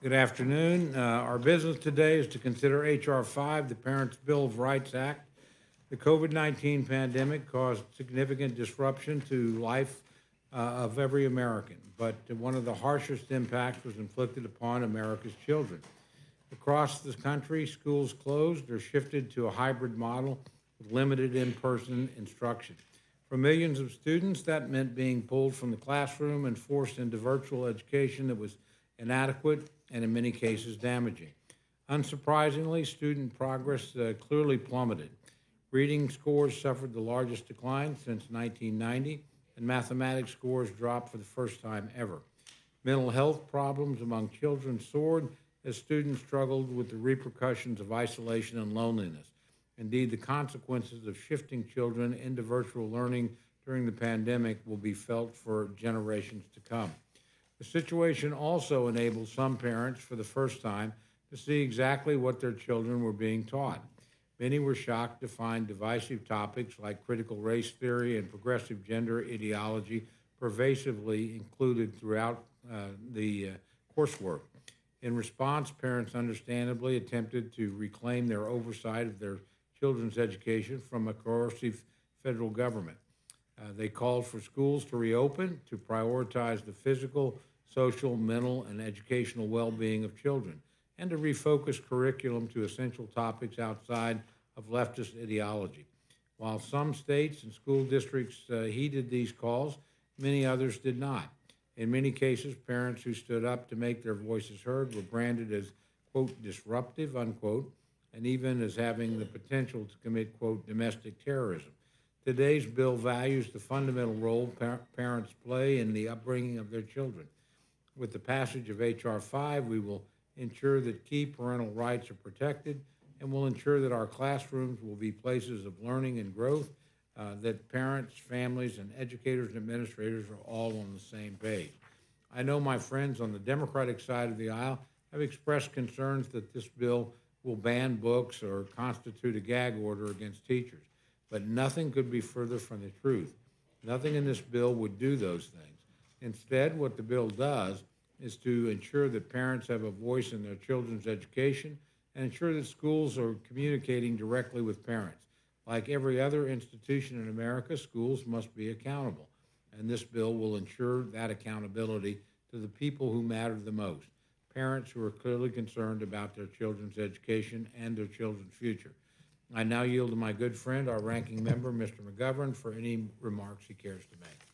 Good afternoon. Our business today is to consider H.R. 5, the Parents' Bill of Rights Act. The COVID-19 pandemic caused significant disruption to life of every American, but one of the harshest impacts was inflicted upon America's children. Across the country, schools closed or shifted to a hybrid model with limited in-person instruction. For millions of students, that meant being pulled from the classroom and forced into virtual education that was inadequate and in many cases damaging. Unsurprisingly, student progress clearly plummeted. Reading scores suffered the largest decline since 1990, and mathematics scores dropped for the first time ever. Mental health problems among children soared as students struggled with the repercussions of isolation and loneliness. Indeed, the consequences of shifting children into virtual learning during the pandemic will be felt for generations to come. The situation also enabled some parents for the first time to see exactly what their children were being taught. Many were shocked to find divisive topics like critical race theory and progressive gender ideology pervasively included throughout the coursework. In response, parents understandably attempted to reclaim their oversight of their children's education from a coercive federal government. They called for schools to reopen, to prioritize the physical, social, mental, and educational well-being of children, and to refocus curriculum to essential topics outside of leftist ideology. While some states and school districts heeded these calls, many others did not. In many cases, parents who stood up to make their voices heard were branded as, quote, disruptive, unquote, and even as having the potential to commit, quote, domestic terrorism. Today's bill values the fundamental role parents play in the upbringing of their children. With the passage of H.R. 5, we will ensure that key parental rights are protected and will ensure that our classrooms will be places of learning and growth, that parents, families, and educators and administrators are all on the same page. I know my friends on the Democratic side of the aisle have expressed concerns that this bill will ban books or constitute a gag order against teachers, but nothing could be further from the truth. Nothing in this bill would do those things. Instead, what the bill does is to ensure that parents have a voice in their children's education and ensure that schools are communicating directly with parents. Like every other institution in America, schools must be accountable, and this bill will ensure that accountability to the people who matter the most, parents who are clearly concerned about their children's education and their children's future. I now yield to my good friend, our ranking member, Mr. McGovern, for any remarks he cares to make.